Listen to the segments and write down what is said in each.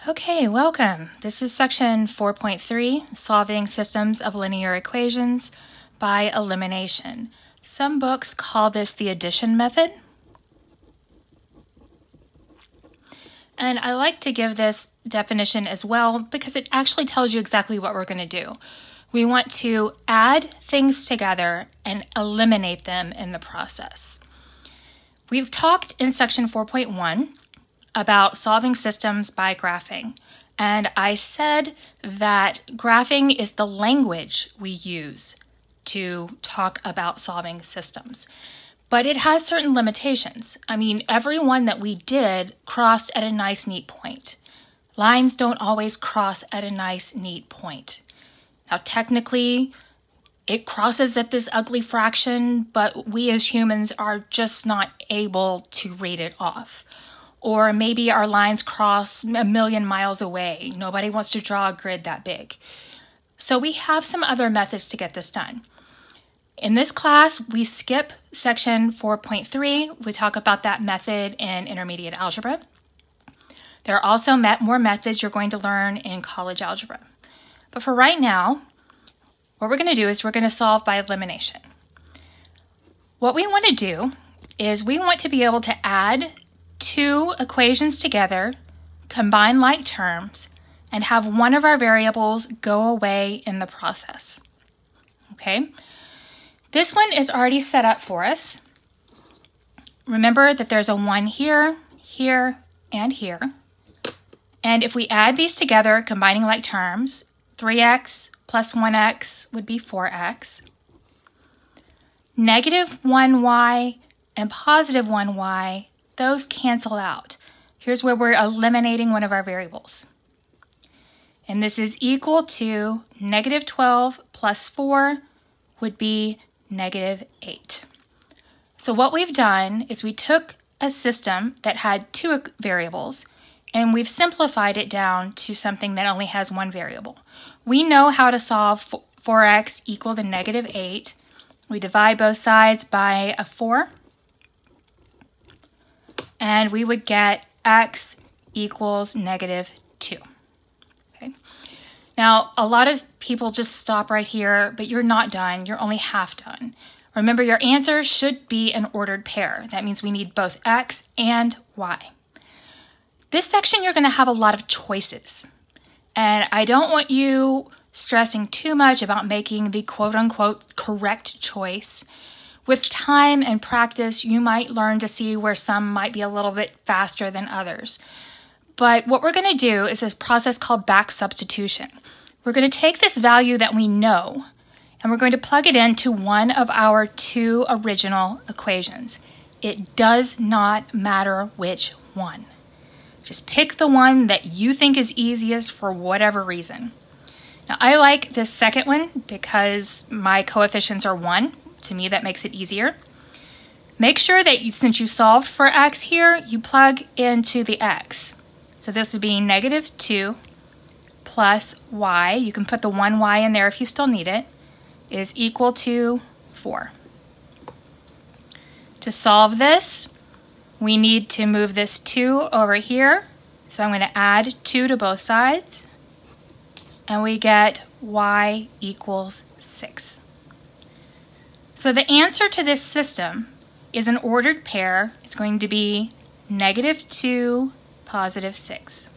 Okay, welcome. This is section 4.3, Solving Systems of Linear Equations by Elimination. Some books call this the addition method. And I like to give this definition as well because it actually tells you exactly what we're going to do. We want to add things together and eliminate them in the process. We've talked in section 4.1 about solving systems by graphing. And I said that graphing is the language we use to talk about solving systems. But it has certain limitations. I mean, every one that we did crossed at a nice, neat point. Lines don't always cross at a nice, neat point. Now, technically, it crosses at this ugly fraction, but we as humans are just not able to read it off. Or maybe our lines cross a million miles away. Nobody wants to draw a grid that big. So we have some other methods to get this done. In this class, we skip section 4.3. We talk about that method in intermediate algebra. There are also more methods you're going to learn in college algebra. But for right now, what we're going to do is we're going to solve by elimination. What we want to do is we want to be able to add two equations together, combine like terms, and have one of our variables go away in the process. Okay? This one is already set up for us. Remember that there's a 1 here, here, and here. And if we add these together, combining like terms, 3x plus 1x would be 4x. Negative 1y and positive 1y, those cancel out. Here's where we're eliminating one of our variables. And this is equal to negative 12 plus 4 would be negative 8. So what we've done is we took a system that had two variables and we've simplified it down to something that only has one variable. We know how to solve 4x equal to negative 8. We divide both sides by a 4. And we would get x equals negative 2. Okay. Now, a lot of people just stop right here, but you're not done. You're only half done. Remember, your answer should be an ordered pair. That means we need both x and y. This section, you're going to have a lot of choices. And I don't want you stressing too much about making the quote-unquote correct choice. With time and practice, you might learn to see where some might be a little bit faster than others. But what we're going to do is a process called back substitution. We're going to take this value that we know, and we're going to plug it into one of our two original equations. It does not matter which one. Just pick the one that you think is easiest for whatever reason. Now, I like this second one because my coefficients are 1. To me, that makes it easier. Make sure that since you solved for x here, you plug into the x. So this would be negative 2 plus y. You can put the 1y in there if you still need it, is equal to 4. To solve this, we need to move this 2 over here. So I'm going to add 2 to both sides. And we get y equals 6. So the answer to this system is an ordered pair. It's going to be negative 2, positive 6.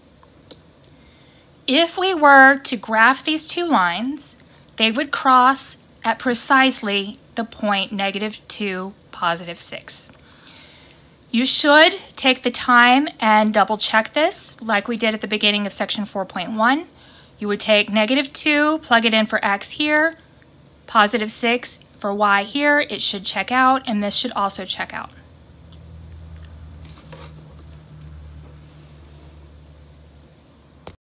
If we were to graph these two lines, they would cross at precisely the point negative 2, positive 6. You should take the time and double check this like we did at the beginning of section 4.1. You would take negative 2, plug it in for x here, positive 6 for y here, it should check out, and this should also check out.